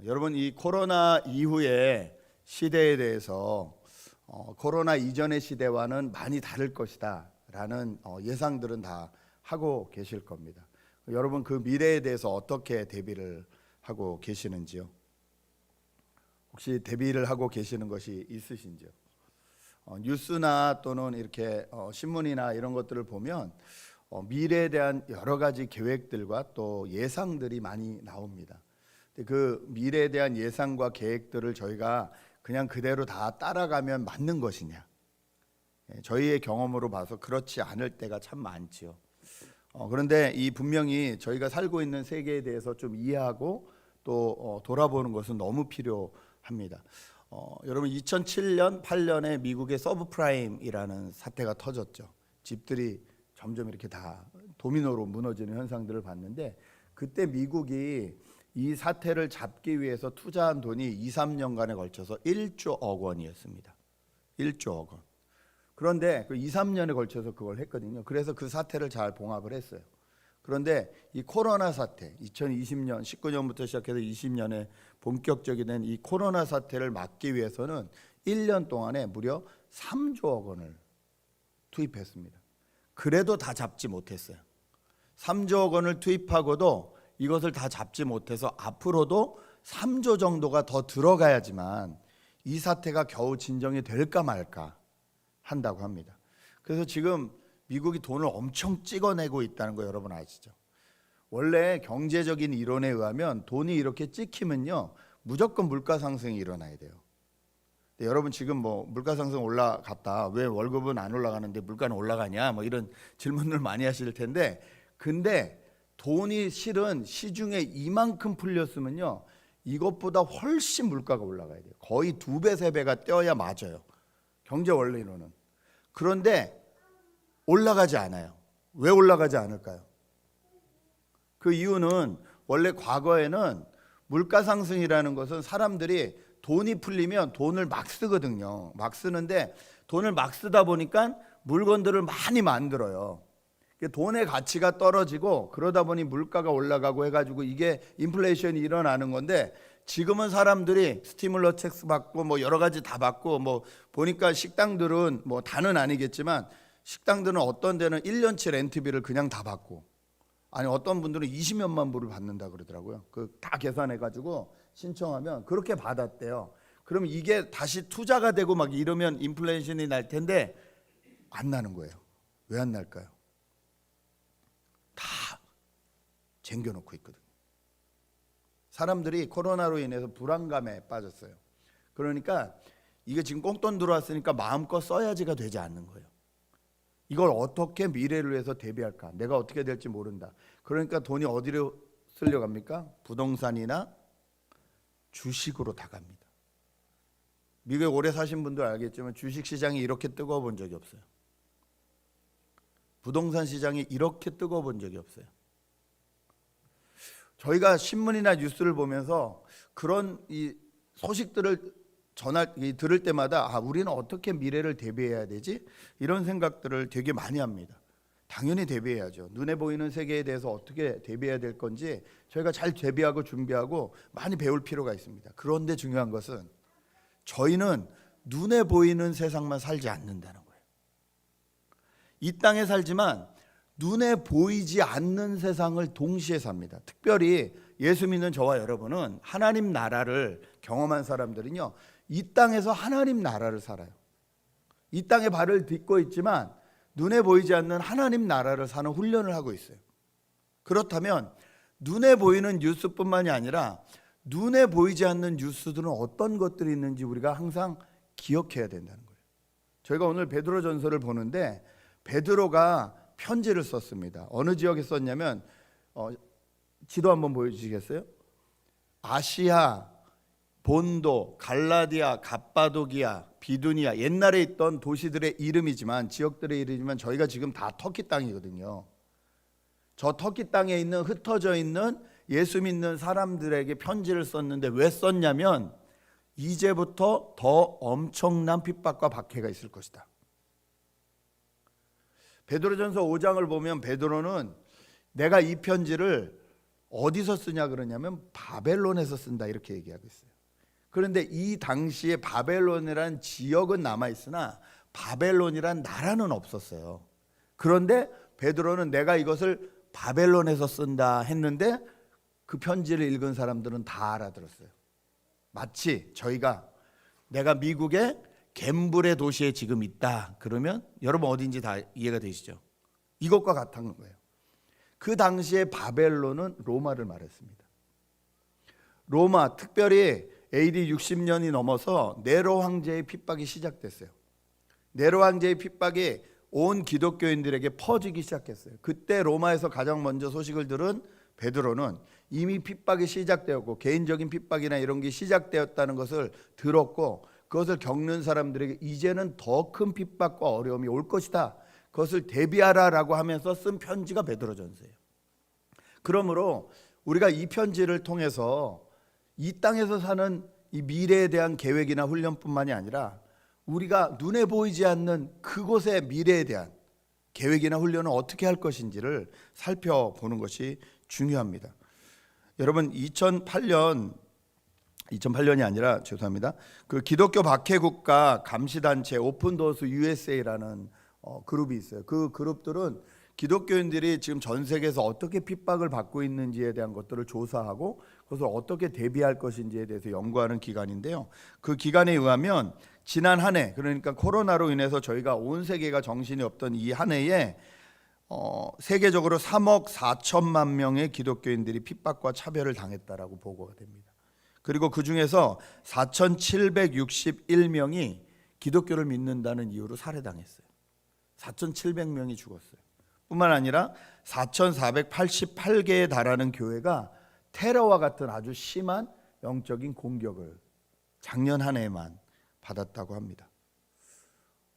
여러분, 이 코로나 이후의 시대에 대해서 코로나 이전의 시대와는 많이 다를 것이다 라는 예상들은 다 하고 계실 겁니다. 여러분, 그 미래에 대해서 어떻게 대비를 하고 계시는지요? 혹시 대비를 하고 계시는 것이 있으신지요? 뉴스나 또는 이렇게 신문이나 이런 것들을 보면 미래에 대한 여러 가지 계획들과 또 예상들이 많이 나옵니다. 그 미래에 대한 예상과 계획들을 저희가 그냥 그대로 다 따라가면 맞는 것이냐? 저희의 경험으로 봐서 그렇지 않을 때가 참 많지요. 그런데 이 분명히 저희가 살고 있는 세계에 대해서 좀 이해하고 또 돌아보는 것은 너무 필요합니다. 여러분, 2007년, 8년에 미국의 서브프라임이라는 사태가 터졌죠. 집들이 점점 이렇게 다 도미노로 무너지는 현상들을 봤는데, 그때 미국이 이 사태를 잡기 위해서 투자한 돈이 2, 3년간에 걸쳐서 1조억 원이었습니다. 1조억 원. 그런데 그 2, 3년에 걸쳐서 그걸 했거든요. 그래서 그 사태를 잘 봉합을 했어요. 그런데 이 코로나 사태, 2020년, 19년부터 시작해서 20년에 본격적이 된 이 코로나 사태를 막기 위해서는 1년 동안에 무려 3조억 원을 투입했습니다. 그래도 다 잡지 못했어요. 3조억 원을 투입하고도 이것을 다 잡지 못해서 앞으로도 3조 정도가 더 들어가야지만 이 사태가 겨우 진정이 될까 말까 한다고 합니다. 그래서 지금 미국이 돈을 엄청 찍어내고 있다는 거 여러분 아시죠? 원래 경제적인 이론에 의하면 돈이 이렇게 찍히면요, 무조건 물가 상승이 일어나야 돼요. 근데 여러분, 지금 뭐 물가 상승 올라갔다, 왜 월급은 안 올라가는데 물가는 올라가냐, 뭐 이런 질문을 많이 하실 텐데, 근데 돈이 실은 시중에 이만큼 풀렸으면요, 이것보다 훨씬 물가가 올라가야 돼요. 거의 2배, 3배가 떼어야 맞아요, 경제 원리로는. 그런데 올라가지 않아요. 왜 올라가지 않을까요? 그 이유는 원래 과거에는 물가 상승이라는 것은 사람들이 돈이 풀리면 돈을 막 쓰거든요. 막 쓰는데 돈을 막 쓰다 보니까 물건들을 많이 만들어요. 돈의 가치가 떨어지고 그러다 보니 물가가 올라가고 해가지고 이게 인플레이션이 일어나는 건데, 지금은 사람들이 스티뮬러 텍스 받고 뭐 여러 가지 다 받고, 뭐 보니까 식당들은 뭐 다는 아니겠지만 식당들은 어떤 데는 1년치 렌트비를 그냥 다 받고, 아니 어떤 분들은 20몇만 불을 받는다 그러더라고요. 그 다 계산해가지고 신청하면 그렇게 받았대요. 그러면 이게 다시 투자가 되고 막 이러면 인플레이션이 날 텐데 안 나는 거예요. 왜 안 날까요? 다 쟁겨놓고 있거든요. 사람들이 코로나로 인해서 불안감에 빠졌어요. 그러니까 이게 지금 꽁돈 들어왔으니까 마음껏 써야지가 되지 않는 거예요. 이걸 어떻게 미래를 위해서 대비할까? 내가 어떻게 될지 모른다. 그러니까 돈이 어디로 쓰려고 합니까? 부동산이나 주식으로 다 갑니다. 미국에 오래 사신 분들 알겠지만 주식시장이 이렇게 뜨거워 본 적이 없어요. 부동산 시장이 이렇게 뜨거워 본 적이 없어요. 저희가 신문이나 뉴스를 보면서 그런 이 소식들을 들을 때마다 우리는 어떻게 미래를 대비해야 되지? 이런 생각들을 되게 많이 합니다. 당연히 대비해야죠. 눈에 보이는 세계에 대해서 어떻게 대비해야 될 건지 저희가 잘 대비하고 준비하고 많이 배울 필요가 있습니다. 그런데 중요한 것은 저희는 눈에 보이는 세상만 살지 않는다는 거예요. 이 땅에 살지만 눈에 보이지 않는 세상을 동시에 삽니다. 특별히 예수 믿는 저와 여러분은 하나님 나라를 경험한 사람들은요, 이 땅에서 하나님 나라를 살아요. 이 땅에 발을 딛고 있지만 눈에 보이지 않는 하나님 나라를 사는 훈련을 하고 있어요. 그렇다면 눈에 보이는 뉴스뿐만이 아니라 눈에 보이지 않는 뉴스들은 어떤 것들이 있는지 우리가 항상 기억해야 된다는 거예요. 저희가 오늘 베드로전서를 보는데 베드로가 편지를 썼습니다. 어느 지역에 썼냐면 지도 한번 보여주시겠어요? 아시아, 본도, 갈라디아, 갑바도기아, 비두니아, 옛날에 있던 도시들의 이름이지만, 지역들의 이름이지만 저희가 지금 다 터키 땅이거든요. 저 터키 땅에 있는 흩어져 있는 예수 믿는 사람들에게 편지를 썼는데 왜 썼냐면 이제부터 더 엄청난 핍박과 박해가 있을 것이다. 베드로전서 5장을 보면 베드로는 내가 이 편지를 어디서 쓰냐 그러냐면 바벨론에서 쓴다 이렇게 얘기하고 있어요. 그런데 이 당시에 바벨론이라는 지역은 남아 있으나 바벨론이란 나라는 없었어요. 그런데 베드로는 내가 이것을 바벨론에서 쓴다 했는데 그 편지를 읽은 사람들은 다 알아들었어요. 마치 저희가 내가 미국의 갬블의 도시에 지금 있다 그러면 여러분 어딘지 다 이해가 되시죠? 이것과 같은 거예요. 그 당시에 바벨론은 로마를 말했습니다. 로마, 특별히 AD 60년이 넘어서 네로 황제의 핍박이 시작됐어요. 네로 황제의 핍박이 온 기독교인들에게 퍼지기 시작했어요. 그때 로마에서 가장 먼저 소식을 들은 베드로는 이미 핍박이 시작되었고 개인적인 핍박이나 이런 게 시작되었다는 것을 들었고 그것을 겪는 사람들에게 이제는 더 큰 핍박과 어려움이 올 것이다. 그것을 대비하라라고 하면서 쓴 편지가 베드로전서예요. 그러므로 우리가 이 편지를 통해서 이 땅에서 사는 이 미래에 대한 계획이나 훈련뿐만이 아니라 우리가 눈에 보이지 않는 그곳의 미래에 대한 계획이나 훈련을 어떻게 할 것인지를 살펴보는 것이 중요합니다. 여러분 2008년이 아니라 죄송합니다. 그 기독교 박해국가 감시단체 오픈도어스 USA라는 그룹이 있어요. 그 그룹들은 기독교인들이 지금 전 세계에서 어떻게 핍박을 받고 있는지에 대한 것들을 조사하고 그것을 어떻게 대비할 것인지에 대해서 연구하는 기관인데요. 그 기관에 의하면 지난 한 해, 그러니까 코로나로 인해서 저희가 온 세계가 정신이 없던 이 한 해에 세계적으로 3억 4천만 명의 기독교인들이 핍박과 차별을 당했다라고 보고가 됩니다. 그리고 그 중에서 4,761명이 기독교를 믿는다는 이유로 살해당했어요. 4,700명이 죽었어요. 뿐만 아니라 4,488개에 달하는 교회가 테러와 같은 아주 심한 영적인 공격을 작년 한 해에만 받았다고 합니다.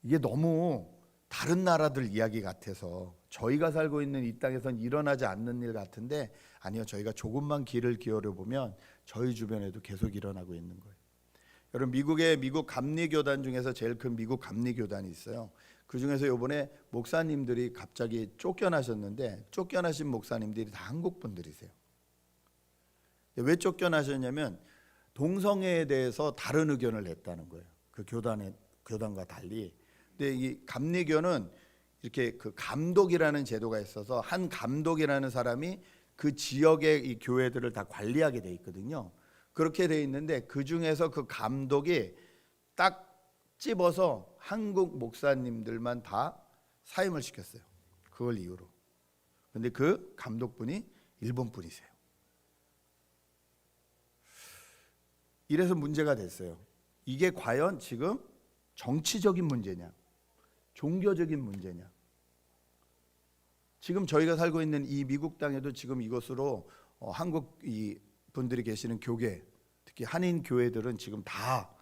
이게 너무 다른 나라들 이야기 같아서 저희가 살고 있는 이 땅에선 일어나지 않는 일 같은데 아니요, 저희가 조금만 귀를 기울여 보면 저희 주변에도 계속 일어나고 있는 거예요. 여러분 미국 감리교단 중에서 제일 큰 미국 감리교단이 있어요. 그 중에서 이번에 목사님들이 갑자기 쫓겨나셨는데 쫓겨나신 목사님들이 다 한국 분들이세요. 왜 쫓겨나셨냐면 동성애에 대해서 다른 의견을 냈다는 거예요. 그 교단과 달리. 근데 이 감리교는 이렇게 그 감독이라는 제도가 있어서 한 감독이라는 사람이 그 지역의 이 교회들을 다 관리하게 돼 있거든요. 그렇게 돼 있는데 그 중에서 그 감독이 딱 집어서 한국 목사님들만 다 사임을 시켰어요. 그걸 이유로. 근데 그 감독분이 일본 분이세요. 이래서 문제가 됐어요. 이게 과연 지금 정치적인 문제냐, 종교적인 문제냐. 지금 저희가 살고 있는 이 미국 땅에도 지금 이것으로 한국 이 분들이 계시는 교회, 특히 한인 교회들은 지금 다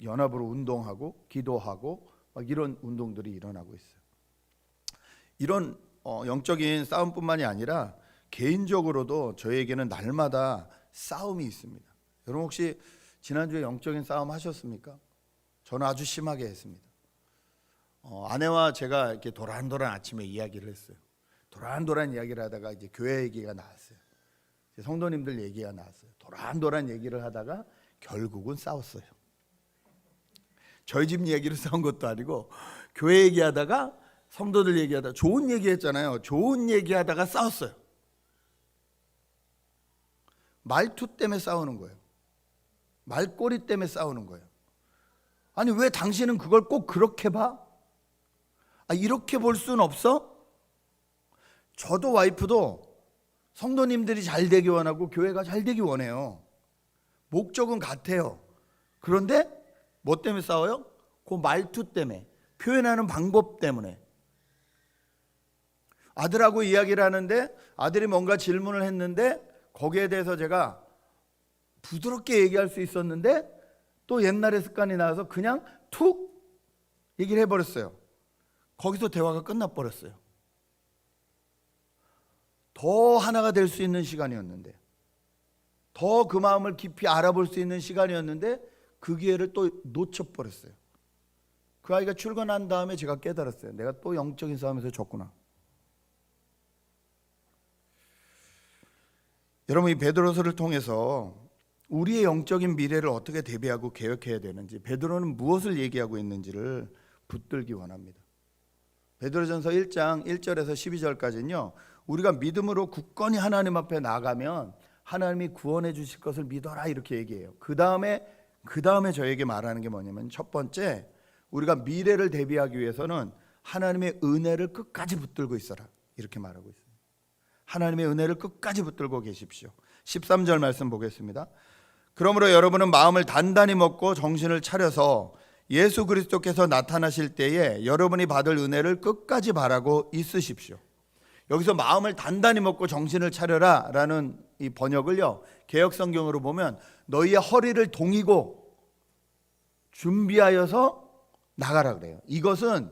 연합으로 운동하고 기도하고 막 이런 운동들이 일어나고 있어요. 이런 영적인 싸움뿐만이 아니라 개인적으로도 저에게는 날마다 싸움이 있습니다. 여러분 혹시 지난주에 영적인 싸움 하셨습니까? 저는 아주 심하게 했습니다. 아내와 제가 이렇게 도란도란 아침에 이야기를 했어요. 도란도란 이야기를 하다가 이제 교회 얘기가 나왔어요. 성도님들 얘기가 나왔어요. 도란도란 얘기를 하다가 결국은 싸웠어요. 저희 집 얘기를 싸운 것도 아니고 교회 얘기하다가 성도들 얘기하다가 좋은 얘기했잖아요. 좋은 얘기하다가 싸웠어요. 말투 때문에 싸우는 거예요. 말꼬리 때문에 싸우는 거예요. 아니 왜 당신은 그걸 꼭 그렇게 봐? 이렇게 볼 수는 없어? 저도 와이프도 성도님들이 잘 되기 원하고 교회가 잘 되기 원해요. 목적은 같아요. 그런데 뭐 때문에 싸워요? 그 말투 때문에, 표현하는 방법 때문에. 아들하고 이야기를 하는데 아들이 뭔가 질문을 했는데 거기에 대해서 제가 부드럽게 얘기할 수 있었는데 또 옛날의 습관이 나와서 그냥 툭 얘기를 해버렸어요. 거기서 대화가 끝나버렸어요. 더 하나가 될 수 있는 시간이었는데, 더 그 마음을 깊이 알아볼 수 있는 시간이었는데 그 기회를 또 놓쳐버렸어요. 그 아이가 출근한 다음에 제가 깨달았어요. 내가 또 영적인 싸움에서 졌구나. 여러분, 이 베드로서를 통해서 우리의 영적인 미래를 어떻게 대비하고 계획해야 되는지, 베드로는 무엇을 얘기하고 있는지를 붙들기 원합니다. 베드로전서 1장 1절에서 12절까지는요, 우리가 믿음으로 굳건히 하나님 앞에 나가면 하나님이 구원해 주실 것을 믿어라, 이렇게 얘기해요. 그 다음에 저에게 말하는 게 뭐냐면, 첫 번째, 우리가 미래를 대비하기 위해서는 하나님의 은혜를 끝까지 붙들고 있어라, 이렇게 말하고 있습니다. 하나님의 은혜를 끝까지 붙들고 계십시오. 13절 말씀 보겠습니다. 그러므로 여러분은 마음을 단단히 먹고 정신을 차려서 예수 그리스도께서 나타나실 때에 여러분이 받을 은혜를 끝까지 바라고 있으십시오. 여기서 마음을 단단히 먹고 정신을 차려라 라는 이 번역을요, 개역성경으로 보면 너희의 허리를 동이고 준비하여서 나가라 그래요. 이것은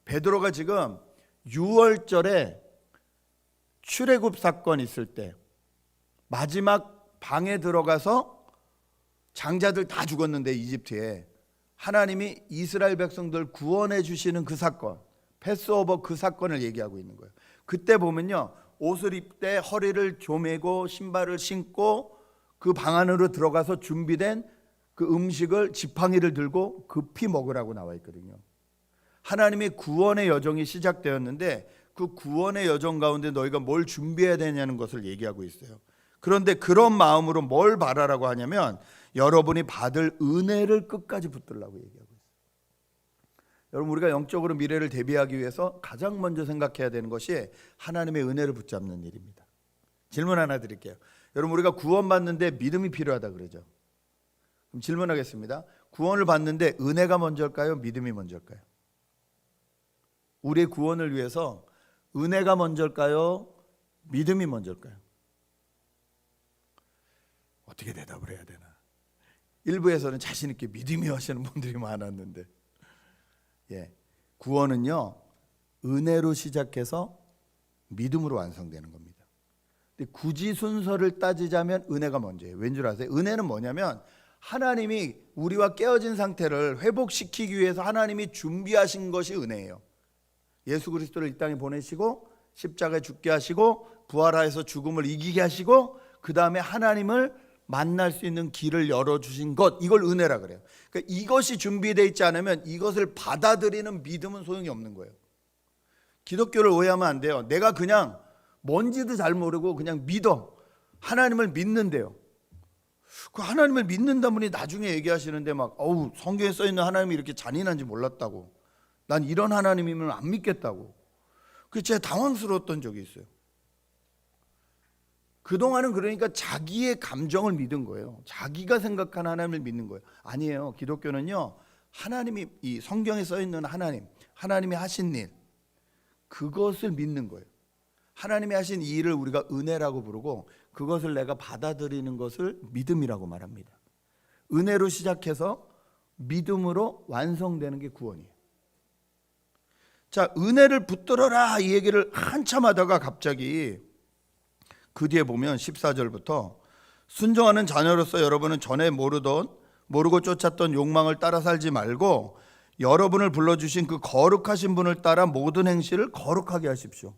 베드로가 지금 6월절에 출애굽 사건 있을 때 마지막 방에 들어가서 장자들 다 죽었는데 이집트에 하나님이 이스라엘 백성들 구원해 주시는 그 사건, 패스오버 그 사건을 얘기하고 있는 거예요. 그때 보면요, 옷을 입되 허리를 조매고 신발을 신고 그 방 안으로 들어가서 준비된 그 음식을 지팡이를 들고 급히 먹으라고 나와 있거든요. 하나님의 구원의 여정이 시작되었는데 그 구원의 여정 가운데 너희가 뭘 준비해야 되냐는 것을 얘기하고 있어요. 그런데 그런 마음으로 뭘 바라라고 하냐면 여러분이 받을 은혜를 끝까지 붙들라고 얘기하고 있어요. 여러분, 우리가 영적으로 미래를 대비하기 위해서 가장 먼저 생각해야 되는 것이 하나님의 은혜를 붙잡는 일입니다. 질문 하나 드릴게요. 여러분, 우리가 구원받는데 믿음이 필요하다 그러죠. 그럼 질문하겠습니다. 구원을 받는데 은혜가 먼저일까요? 믿음이 먼저일까요? 우리의 구원을 위해서 은혜가 먼저일까요? 믿음이 먼저일까요? 어떻게 대답을 해야 되나? 일부에서는 자신 있게 믿음이 하시는 분들이 많았는데, 구원은요, 은혜로 시작해서 믿음으로 완성되는 겁니다. 근데 굳이 순서를 따지자면 은혜가 먼저예요. 왠 줄 아세요? 은혜는 뭐냐면 하나님이 우리와 깨어진 상태를 회복시키기 위해서 하나님이 준비하신 것이 은혜예요. 예수 그리스도를 이 땅에 보내시고 십자가에 죽게 하시고 부활하여서 죽음을 이기게 하시고 그 다음에 하나님을 만날 수 있는 길을 열어주신 것, 이걸 은혜라 그래요. 그러니까 이것이 준비되어 있지 않으면 이것을 받아들이는 믿음은 소용이 없는 거예요. 기독교를 오해하면 안 돼요. 내가 그냥 뭔지도 잘 모르고 그냥 믿어, 하나님을 믿는데요, 그 하나님을 믿는다 분이 나중에 얘기하시는데 막 성경에 써있는 하나님이 이렇게 잔인한지 몰랐다고, 난 이런 하나님이면 안 믿겠다고. 그게 제가 당황스러웠던 적이 있어요. 그동안은 그러니까 자기의 감정을 믿은 거예요. 자기가 생각하는 하나님을 믿는 거예요. 아니에요. 기독교는요, 하나님이, 이 성경에 써있는 하나님이 하신 일, 그것을 믿는 거예요. 하나님이 하신 이 일을 우리가 은혜라고 부르고 그것을 내가 받아들이는 것을 믿음이라고 말합니다. 은혜로 시작해서 믿음으로 완성되는 게 구원이에요. 자, 은혜를 붙들어라 이 얘기를 한참 하다가 갑자기 그 뒤에 보면 14절부터 순종하는 자녀로서 여러분은 전에 모르고 쫓았던 욕망을 따라 살지 말고 여러분을 불러주신 그 거룩하신 분을 따라 모든 행실을 거룩하게 하십시오.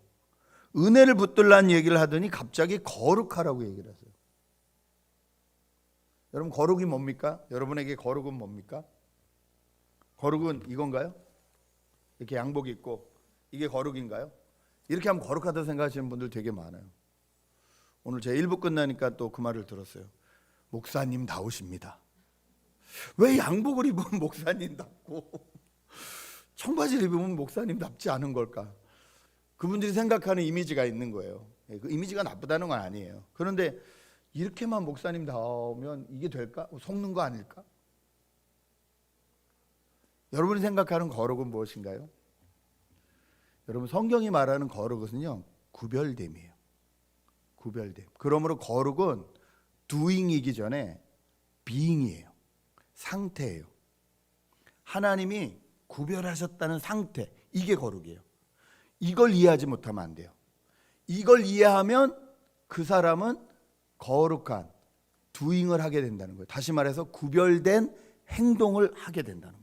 은혜를 붙들라는 얘기를 하더니 갑자기 거룩하라고 얘기를 하세요. 여러분, 거룩이 뭡니까? 여러분에게 거룩은 뭡니까? 거룩은 이건가요? 이렇게 양복 입고 이게 거룩인가요? 이렇게 하면 거룩하다고 생각하시는 분들 되게 많아요. 오늘 제 1부 끝나니까 또 그 말을 들었어요. 목사님 다우십니다. 왜 양복을 입으면 목사님답고 청바지를 입으면 목사님답지 않은 걸까? 그분들이 생각하는 이미지가 있는 거예요. 그 이미지가 나쁘다는 건 아니에요. 그런데 이렇게만 목사님다우면 이게 될까? 속는 거 아닐까? 여러분이 생각하는 거룩은 무엇인가요? 여러분, 성경이 말하는 거룩은요, 구별됨이에요. 구별됨. 그러므로 거룩은 doing이기 전에 being이에요. 상태예요. 하나님이 구별하셨다는 상태, 이게 거룩이에요. 이걸 이해하지 못하면 안 돼요. 이걸 이해하면 그 사람은 거룩한 doing을 하게 된다는 거예요. 다시 말해서 구별된 행동을 하게 된다는 거예요.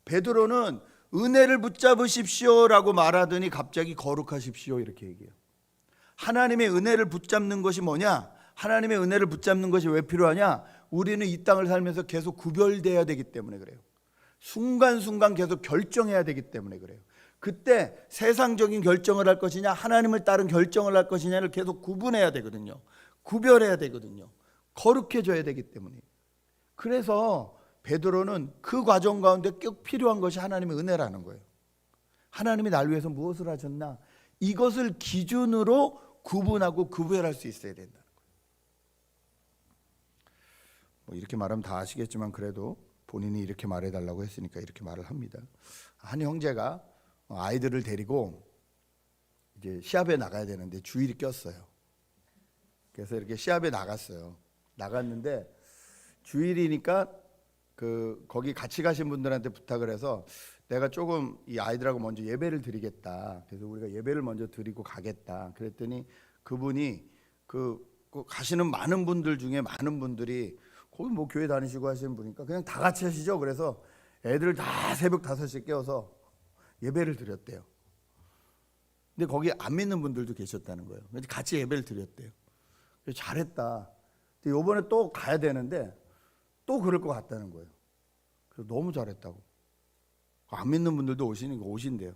베드로는 은혜를 붙잡으십시오라고 말하더니 갑자기 거룩하십시오 이렇게 얘기해요. 하나님의 은혜를 붙잡는 것이 뭐냐? 하나님의 은혜를 붙잡는 것이 왜 필요하냐? 우리는 이 땅을 살면서 계속 구별돼야 되기 때문에 그래요. 순간순간 계속 결정해야 되기 때문에 그래요. 그때 세상적인 결정을 할 것이냐, 하나님을 따른 결정을 할 것이냐를 계속 구분해야 되거든요. 구별해야 되거든요. 거룩해져야 되기 때문에. 그래서 베드로는 그 과정 가운데 꼭 필요한 것이 하나님의 은혜라는 거예요. 하나님이 날 위해서 무엇을 하셨나? 이것을 기준으로 구분하고 구별할 수 있어야 된다는 거예요. 뭐 이렇게 말하면 다 아시겠지만 그래도 본인이 이렇게 말해달라고 했으니까 이렇게 말을 합니다. 한 형제가 아이들을 데리고 이제 시합에 나가야 되는데 주일이 꼈어요. 그래서 이렇게 시합에 나갔어요. 나갔는데 주일이니까 거기 같이 가신 분들한테 부탁을 해서 내가 조금 이 아이들하고 먼저 예배를 드리겠다. 그래서 우리가 예배를 먼저 드리고 가겠다. 그랬더니 그분이 가시는 많은 분들 중에 많은 분들이 거기 뭐 교회 다니시고 하시는 분이니까 그냥 다 같이 하시죠. 그래서 애들을 다 새벽 5시에 깨워서 예배를 드렸대요. 근데 거기 안 믿는 분들도 계셨다는 거예요. 그래서 같이 예배를 드렸대요. 그래서 잘했다. 근데 이번에 또 가야 되는데 또 그럴 것 같다는 거예요. 그래서 너무 잘했다고. 안 믿는 분들도 오신대요.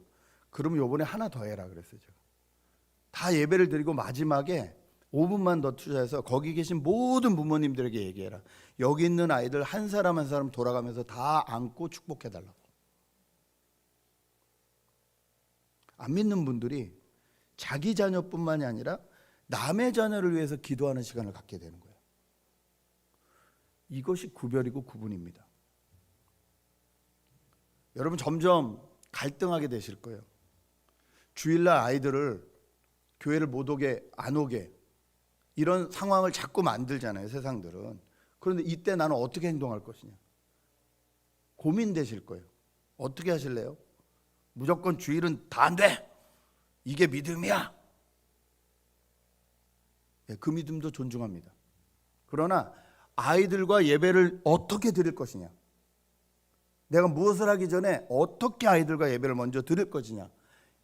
그러면 이번에 하나 더 해라 그랬어요. 제가. 다 예배를 드리고 마지막에 5분만 더 투자해서 거기 계신 모든 부모님들에게 얘기해라. 여기 있는 아이들 한 사람 한 사람 돌아가면서 다 안고 축복해달라고. 안 믿는 분들이 자기 자녀뿐만이 아니라 남의 자녀를 위해서 기도하는 시간을 갖게 되는 거예요. 이것이 구별이고 구분입니다. 여러분 점점 갈등하게 되실 거예요. 주일날 아이들을 교회를 못 오게 안 오게 이런 상황을 자꾸 만들잖아요. 세상들은. 그런데 이때 나는 어떻게 행동할 것이냐 고민되실 거예요. 어떻게 하실래요? 무조건 주일은 다 안 돼. 이게 믿음이야. 그 믿음도 존중합니다. 그러나 아이들과 예배를 어떻게 드릴 것이냐, 내가 무엇을 하기 전에 어떻게 아이들과 예배를 먼저 드릴 것이냐,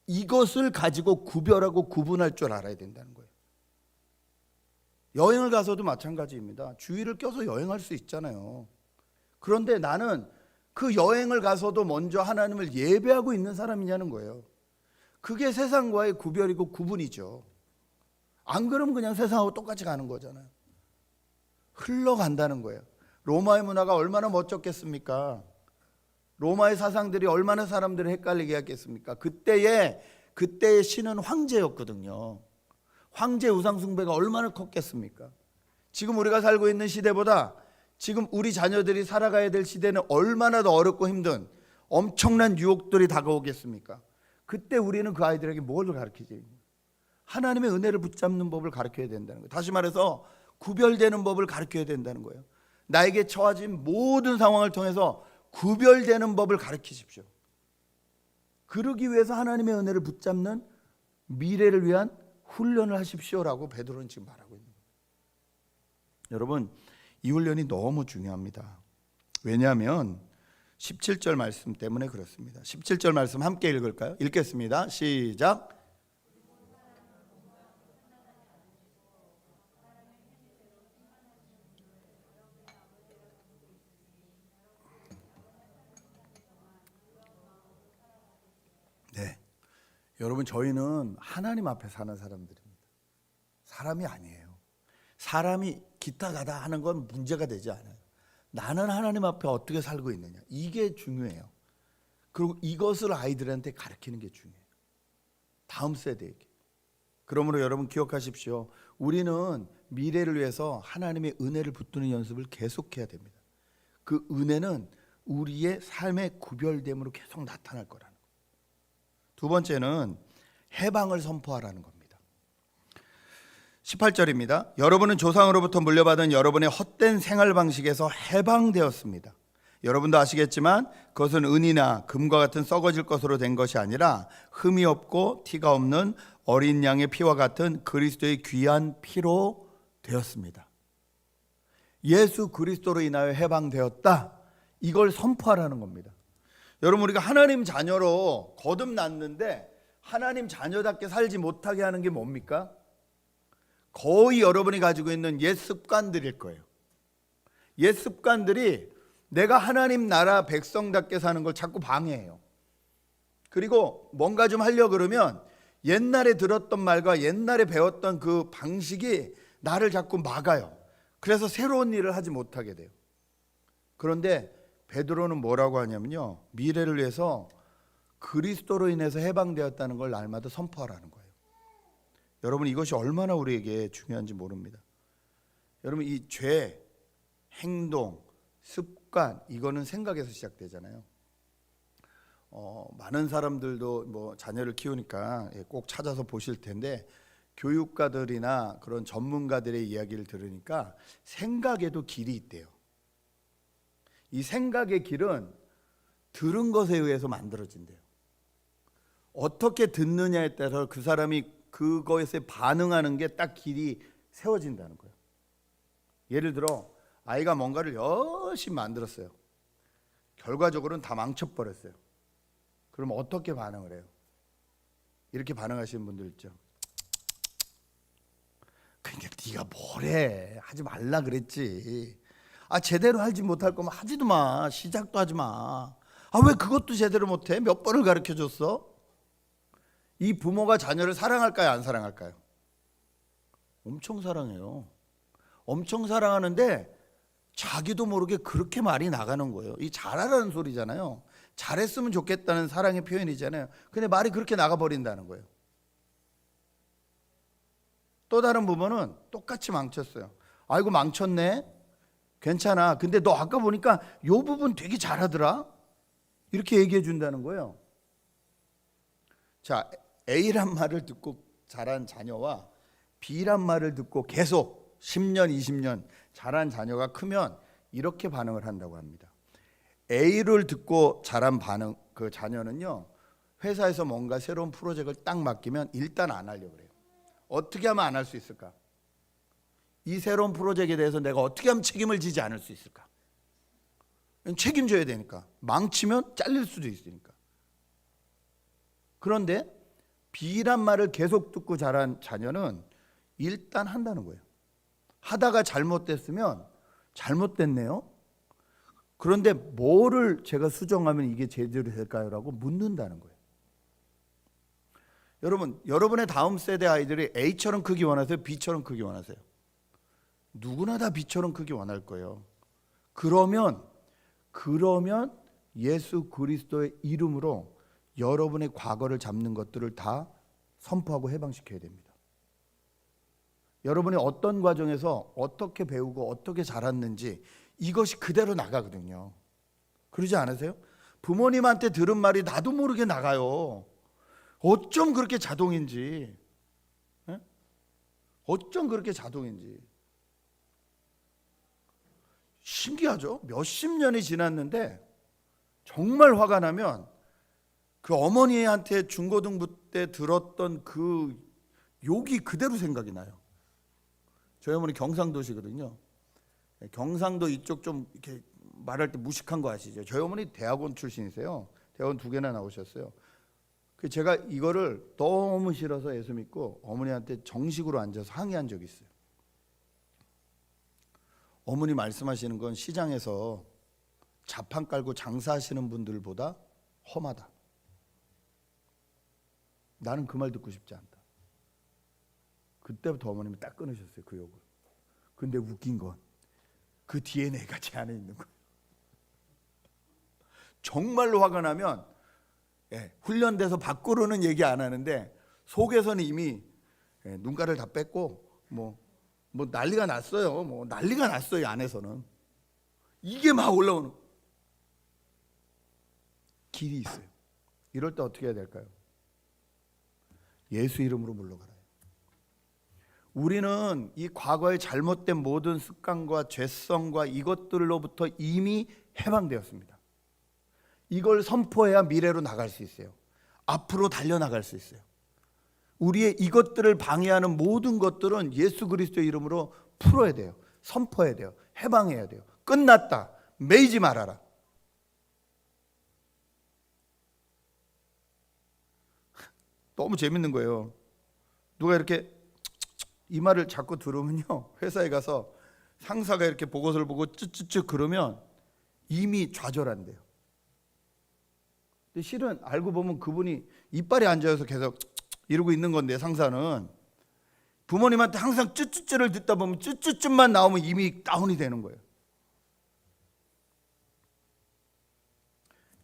이것을 가지고 구별하고 구분할 줄 알아야 된다는 거예요. 여행을 가서도 마찬가지입니다. 주일을 껴서 여행할 수 있잖아요. 그런데 나는 그 여행을 가서도 먼저 하나님을 예배하고 있는 사람이냐는 거예요. 그게 세상과의 구별이고 구분이죠. 안 그러면 그냥 세상하고 똑같이 가는 거잖아요. 흘러간다는 거예요. 로마의 문화가 얼마나 멋졌겠습니까? 로마의 사상들이 얼마나 사람들을 헷갈리게 했겠습니까? 그때의 신은 황제였거든요. 황제 우상 숭배가 얼마나 컸겠습니까? 지금 우리가 살고 있는 시대보다 지금 우리 자녀들이 살아가야 될 시대는 얼마나 더 어렵고 힘든 엄청난 유혹들이 다가오겠습니까? 그때 우리는 그 아이들에게 뭘 가르치지? 하나님의 은혜를 붙잡는 법을 가르쳐야 된다는 거예요. 다시 말해서 구별되는 법을 가르쳐야 된다는 거예요. 나에게 처해진 모든 상황을 통해서 구별되는 법을 가르치십시오. 그러기 위해서 하나님의 은혜를 붙잡는 미래를 위한 훈련을 하십시오라고 베드로는 지금 말하고 있는 거예요. 여러분, 이 훈련이 너무 중요합니다. 왜냐하면 17절 말씀 때문에 그렇습니다. 17절 말씀 함께 읽을까요? 읽겠습니다. 시작. 네, 여러분 저희는 하나님 앞에 사는 사람들입니다. 사람이 아니에요. 사람이 기타 가다 하는 건 문제가 되지 않아요. 나는 하나님 앞에 어떻게 살고 있느냐, 이게 중요해요. 그리고 이것을 아이들한테 가르치는 게 중요해요. 다음 세대에게. 그러므로 여러분 기억하십시오. 우리는 미래를 위해서 하나님의 은혜를 붙드는 연습을 계속해야 됩니다. 그 은혜는 우리의 삶의 구별됨으로 계속 나타날 거라는 거예요. 두 번째는 해방을 선포하라는 겁니다. 18절입니다. 여러분은 조상으로부터 물려받은 여러분의 헛된 생활 방식에서 해방되었습니다. 여러분도 아시겠지만 그것은 은이나 금과 같은 썩어질 것으로 된 것이 아니라 흠이 없고 티가 없는 어린 양의 피와 같은 그리스도의 귀한 피로 되었습니다. 예수 그리스도로 인하여 해방되었다. 이걸 선포하라는 겁니다. 여러분, 우리가 하나님 자녀로 거듭났는데 하나님 자녀답게 살지 못하게 하는 게 뭡니까? 거의 여러분이 가지고 있는 옛 습관들일 거예요. 옛 습관들이 내가 하나님 나라 백성답게 사는 걸 자꾸 방해해요. 그리고 뭔가 좀 하려고 그러면 옛날에 들었던 말과 옛날에 배웠던 그 방식이 나를 자꾸 막아요. 그래서 새로운 일을 하지 못하게 돼요. 그런데 베드로는 뭐라고 하냐면요, 미래를 위해서 그리스도로 인해서 해방되었다는 걸 날마다 선포하라는 거예요. 여러분, 이것이 얼마나 우리에게 중요한지 모릅니다. 여러분, 이 죄, 행동, 습관, 이거는 생각에서 시작되잖아요. 많은 사람들도 뭐 자녀를 키우니까 꼭 찾아서 보실 텐데, 교육가들이나 그런 전문가들의 이야기를 들으니까 생각에도 길이 있대요. 이 생각의 길은 들은 것에 의해서 만들어진대요. 어떻게 듣느냐에 따라서 그 사람이 그것에 반응하는 게 딱 길이 세워진다는 거예요. 예를 들어 아이가 뭔가를 열심히 만들었어요. 결과적으로는 다 망쳐버렸어요. 그럼 어떻게 반응을 해요? 이렇게 반응하시는 분들 있죠. 그러니까 네가 뭐래, 하지 말라 그랬지. 제대로 하지 못할 거면 하지도 마. 시작도 하지 마. 왜 그것도 제대로 못해? 몇 번을 가르쳐줬어? 이 부모가 자녀를 사랑할까요, 안 사랑할까요? 엄청 사랑해요. 엄청 사랑하는데 자기도 모르게 그렇게 말이 나가는 거예요. 이 잘하라는 소리잖아요. 잘했으면 좋겠다는 사랑의 표현이잖아요. 근데 말이 그렇게 나가버린다는 거예요. 또 다른 부모는 똑같이 망쳤어요. 아이고 망쳤네, 괜찮아. 근데 너 아까 보니까 요 부분 되게 잘하더라, 이렇게 얘기해 준다는 거예요. 자, A란 말을 듣고 자란 자녀와 B란 말을 듣고 계속 10년, 20년 자란 자녀가 크면 이렇게 반응을 한다고 합니다. A를 듣고 자란 그 자녀는요, 회사에서 뭔가 새로운 프로젝트를 딱 맡기면 일단 안 하려고 그래요. 어떻게 하면 안 할 수 있을까? 이 새로운 프로젝트에 대해서 내가 어떻게 하면 책임을 지지 않을 수 있을까? 책임져야 되니까. 망치면 잘릴 수도 있으니까. 그런데 B란 말을 계속 듣고 자란 자녀는 일단 한다는 거예요. 하다가 잘못됐으면 잘못됐네요. 그런데 뭐를 제가 수정하면 이게 제대로 될까요? 라고 묻는다는 거예요. 여러분, 여러분의 다음 세대 아이들이 A처럼 크기 원하세요? B처럼 크기 원하세요? 누구나 다 B처럼 크기 원할 거예요. 그러면 예수 그리스도의 이름으로 여러분의 과거를 잡는 것들을 다 선포하고 해방시켜야 됩니다. 여러분이 어떤 과정에서 어떻게 배우고 어떻게 자랐는지 이것이 그대로 나가거든요. 그러지 않으세요? 부모님한테 들은 말이 나도 모르게 나가요. 어쩜 그렇게 자동인지. 에? 어쩜 그렇게 자동인지. 신기하죠? 몇십 년이 지났는데 정말 화가 나면 그 어머니한테 중고등부 때 들었던 그 욕이 그대로 생각이 나요. 저희 어머니 경상도시거든요. 경상도 이쪽 좀 이렇게 말할 때 무식한 거 아시죠? 저희 어머니 대학원 출신이세요. 대학원 2개나 나오셨어요. 제가 이거를 너무 싫어서 예수 믿고 어머니한테 정식으로 앉아서 항의한 적이 있어요. 어머니 말씀하시는 건 시장에서 자판 깔고 장사하시는 분들보다 험하다. 나는 그 말 듣고 싶지 않다. 그때부터 어머님이 딱 끊으셨어요, 그 욕을. 근데 웃긴 건 그 DNA가 제 안에 있는 거예요. 정말로 화가 나면 훈련돼서 밖으로는 얘기 안 하는데 속에서는 이미 눈가를 다 뺐고 뭐 난리가 났어요. 난리가 났어요, 안에서는. 이게 막 올라오는 길이 있어요. 이럴 때 어떻게 해야 될까요? 예수 이름으로 물러가라. 우리는 이 과거의 잘못된 모든 습관과 죄성과 이것들로부터 이미 해방되었습니다. 이걸 선포해야 미래로 나갈 수 있어요. 앞으로 달려나갈 수 있어요. 우리의 이것들을 방해하는 모든 것들은 예수 그리스도의 이름으로 풀어야 돼요. 선포해야 돼요. 해방해야 돼요. 끝났다. 매이지 말아라. 너무 재밌는 거예요. 누가 이렇게 이 말을 자꾸 들으면요, 회사에 가서 상사가 이렇게 보고서를 보고 쯧쯧쯧 그러면 이미 좌절한대요. 근데 실은 알고 보면 그분이 이빨이 안 좋아서 계속 이러고 있는 건데, 상사는 부모님한테 항상 쯧쯧쯧을 듣다 보면 쯧쯧쯧만 나오면 이미 다운이 되는 거예요.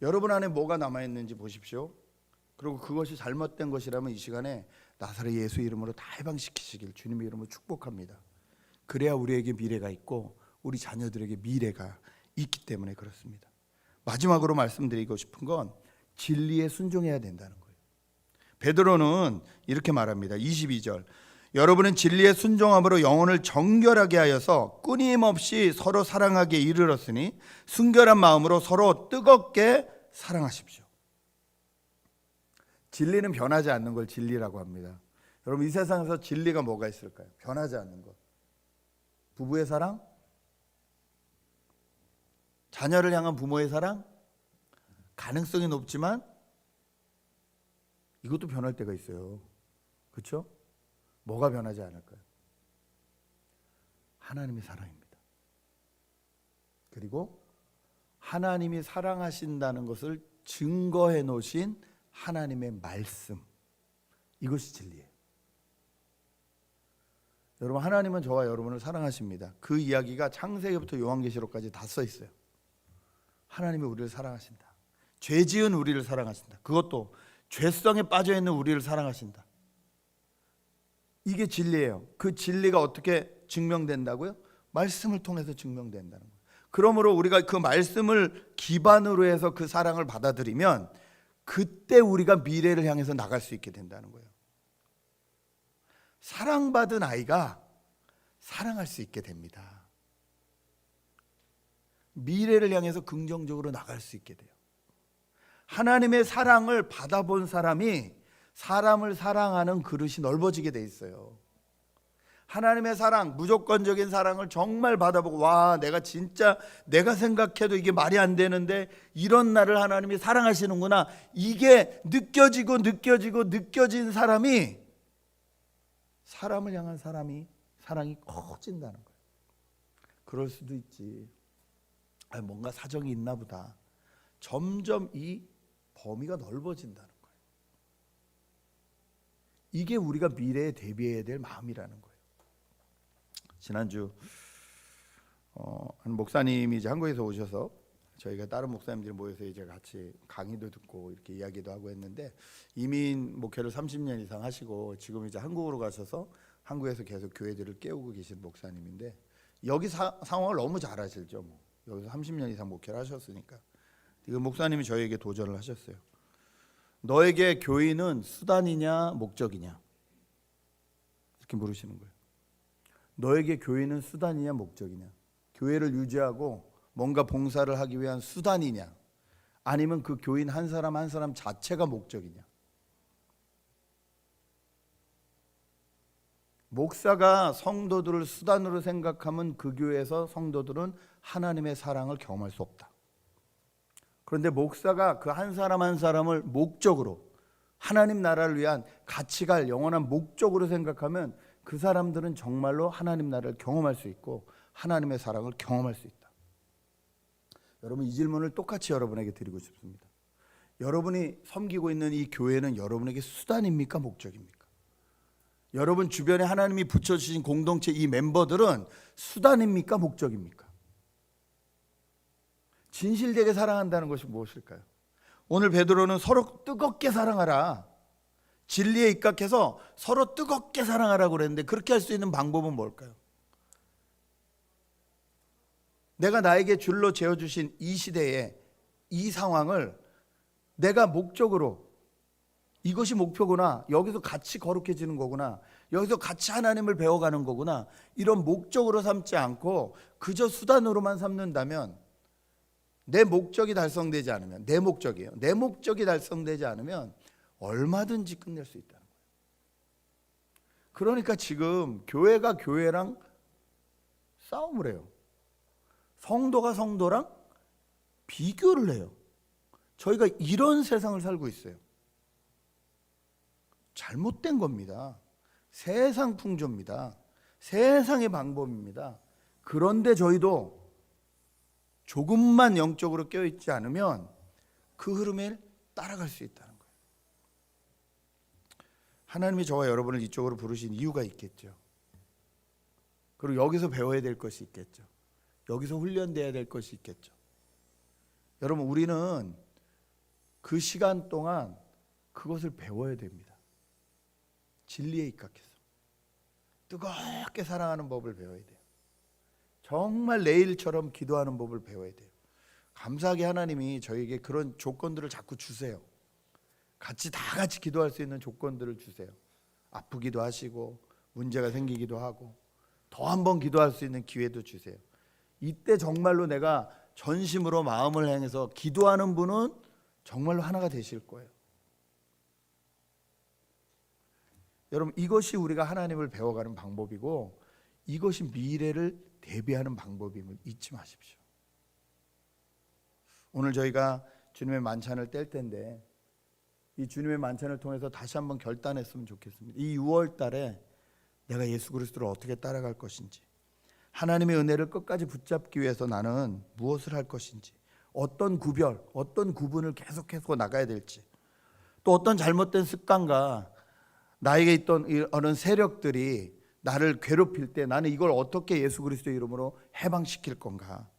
여러분 안에 뭐가 남아있는지 보십시오. 그리고 그것이 잘못된 것이라면 이 시간에 나사렛 예수 이름으로 다 해방시키시길 주님의 이름으로 축복합니다. 그래야 우리에게 미래가 있고 우리 자녀들에게 미래가 있기 때문에 그렇습니다. 마지막으로 말씀드리고 싶은 건 진리에 순종해야 된다는 거예요. 베드로는 이렇게 말합니다. 22절, 여러분은 진리에 순종함으로 영혼을 정결하게 하여서 끊임없이 서로 사랑하기에 이르렀으니 순결한 마음으로 서로 뜨겁게 사랑하십시오. 진리는 변하지 않는 걸 진리라고 합니다. 여러분, 이 세상에서 진리가 뭐가 있을까요? 변하지 않는 것. 부부의 사랑? 자녀를 향한 부모의 사랑? 가능성이 높지만 이것도 변할 때가 있어요. 그렇죠? 뭐가 변하지 않을까요? 하나님의 사랑입니다. 그리고 하나님이 사랑하신다는 것을 증거해 놓으신 하나님의 말씀, 이것이 진리예요. 여러분, 하나님은 저와 여러분을 사랑하십니다. 그 이야기가 창세기부터 요한계시록까지 다 써 있어요. 하나님이 우리를 사랑하신다. 죄 지은 우리를 사랑하신다. 그것도 죄성에 빠져 있는 우리를 사랑하신다. 이게 진리예요. 그 진리가 어떻게 증명된다고요? 말씀을 통해서 증명된다는 거예요. 그러므로 우리가 그 말씀을 기반으로 해서 그 사랑을 받아들이면 그때 우리가 미래를 향해서 나갈 수 있게 된다는 거예요. 사랑받은 아이가 사랑할 수 있게 됩니다. 미래를 향해서 긍정적으로 나갈 수 있게 돼요. 하나님의 사랑을 받아본 사람이 사람을 사랑하는 그릇이 넓어지게 돼 있어요. 하나님의 사랑, 무조건적인 사랑을 정말 받아보고, 와, 내가 진짜 내가 생각해도 이게 말이 안 되는데 이런 나를 하나님이 사랑하시는구나, 이게 느껴진 사람이, 사람을 향한 사랑이 커진다는 거예요. 그럴 수도 있지, 뭔가 사정이 있나 보다. 점점 이 범위가 넓어진다는 거예요. 이게 우리가 미래에 대비해야 될 마음이라는 거예요. 지난주 한 목사님이 이제 한국에서 오셔서 저희가 다른 목사님들이 모여서 이제 같이 강의도 듣고 이렇게 이야기도 하고 했는데, 이민 목회를 30년 이상 하시고 지금 이제 한국으로 가셔서 한국에서 계속 교회들을 깨우고 계신 목사님인데, 여기 상황을 너무 잘 아시죠. 뭐. 여기서 30년 이상 목회를 하셨으니까. 그 목사님이 저에게 도전을 하셨어요. 너에게 교인은 수단이냐 목적이냐, 이렇게 물으시는 거예요. 너에게 교인은 수단이냐 목적이냐, 교회를 유지하고 뭔가 봉사를 하기 위한 수단이냐, 아니면 그 교인 한 사람 한 사람 자체가 목적이냐. 목사가 성도들을 수단으로 생각하면 그 교회에서 성도들은 하나님의 사랑을 경험할 수 없다. 그런데 목사가 그 한 사람 한 사람을 목적으로, 하나님 나라를 위한 같이 갈 영원한 목적으로 생각하면 그 사람들은 정말로 하나님 나라를 경험할 수 있고 하나님의 사랑을 경험할 수 있다. 여러분, 이 질문을 똑같이 여러분에게 드리고 싶습니다. 여러분이 섬기고 있는 이 교회는 여러분에게 수단입니까 목적입니까? 여러분 주변에 하나님이 붙여주신 공동체 이 멤버들은 수단입니까 목적입니까? 진실되게 사랑한다는 것이 무엇일까요? 오늘 베드로는 서로 뜨겁게 사랑하라, 진리에 입각해서 서로 뜨겁게 사랑하라고 그랬는데, 그렇게 할 수 있는 방법은 뭘까요? 내가 나에게 줄로 재어주신 이 시대에 이 상황을 내가 목적으로, 이것이 목표구나, 여기서 같이 거룩해지는 거구나, 여기서 같이 하나님을 배워가는 거구나, 이런 목적으로 삼지 않고 그저 수단으로만 삼는다면, 내 목적이 달성되지 않으면, 내 목적이에요. 내 목적이 달성되지 않으면 얼마든지 끝낼 수 있다는 거예요. 그러니까 지금 교회가 교회랑 싸움을 해요. 성도가 성도랑 비교를 해요. 저희가 이런 세상을 살고 있어요. 잘못된 겁니다. 세상 풍조입니다. 세상의 방법입니다. 그런데 저희도 조금만 영적으로 깨어있지 않으면 그 흐름에 따라갈 수 있다는 거예요. 하나님이 저와 여러분을 이쪽으로 부르신 이유가 있겠죠. 그리고 여기서 배워야 될 것이 있겠죠. 여기서 훈련돼야 될 것이 있겠죠. 여러분, 우리는 그 시간 동안 그것을 배워야 됩니다. 진리에 입각해서 뜨겁게 사랑하는 법을 배워야 돼요. 정말 내일처럼 기도하는 법을 배워야 돼요. 감사하게 하나님이 저에게 그런 조건들을 자꾸 주세요. 다 같이 기도할 수 있는 조건들을 주세요. 아프기도 하시고 문제가 생기기도 하고 더 한 번 기도할 수 있는 기회도 주세요. 이때 정말로 내가 전심으로 마음을 향해서 기도하는 분은 정말로 하나가 되실 거예요. 여러분, 이것이 우리가 하나님을 배워가는 방법이고 이것이 미래를 대비하는 방법임을 잊지 마십시오. 오늘 저희가 주님의 만찬을 뗄 텐데 이 주님의 만찬을 통해서 다시 한번 결단했으면 좋겠습니다. 이 6월 달에 내가 예수 그리스도를 어떻게 따라갈 것인지, 하나님의 은혜를 끝까지 붙잡기 위해서 나는 무엇을 할 것인지, 어떤 구별, 어떤 구분을 계속해서 나가야 될지, 또 어떤 잘못된 습관과 나에게 있던 어느 세력들이 나를 괴롭힐 때 나는 이걸 어떻게 예수 그리스도의 이름으로 해방시킬 건가,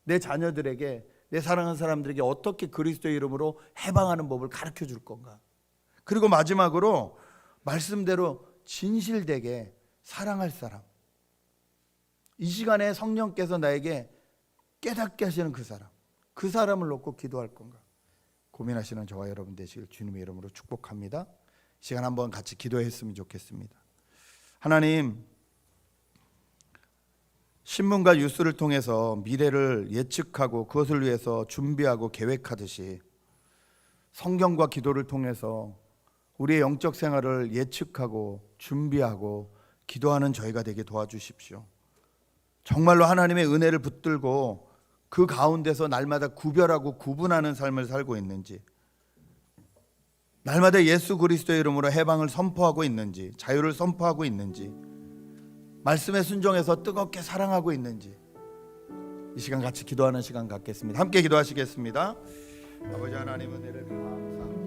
내 자녀들에게, 내 사랑하는 사람들에게 어떻게 그리스도의 이름으로 해방하는 법을 가르쳐 줄 건가, 그리고 마지막으로 말씀대로 진실되게 사랑할 사람, 이 시간에 성령께서 나에게 깨닫게 하시는 그 사람을 놓고 기도할 건가 고민하시는 저와 여러분 되시길 주님의 이름으로 축복합니다. 이 시간 한번 같이 기도했으면 좋겠습니다. 하나님, 신문과 뉴스를 통해서 미래를 예측하고 그것을 위해서 준비하고 계획하듯이 성경과 기도를 통해서 우리의 영적 생활을 예측하고 준비하고 기도하는 저희가 되게 도와주십시오. 정말로 하나님의 은혜를 붙들고 그 가운데서 날마다 구별하고 구분하는 삶을 살고 있는지, 날마다 예수 그리스도의 이름으로 해방을 선포하고 있는지, 자유를 선포하고 있는지, 말씀에 순종해서 뜨겁게 사랑하고 있는지, 이 시간 같이 기도하는 시간 갖겠습니다. 함께 기도하시겠습니다. 아버지 하나님, 은혜를 감사합니다.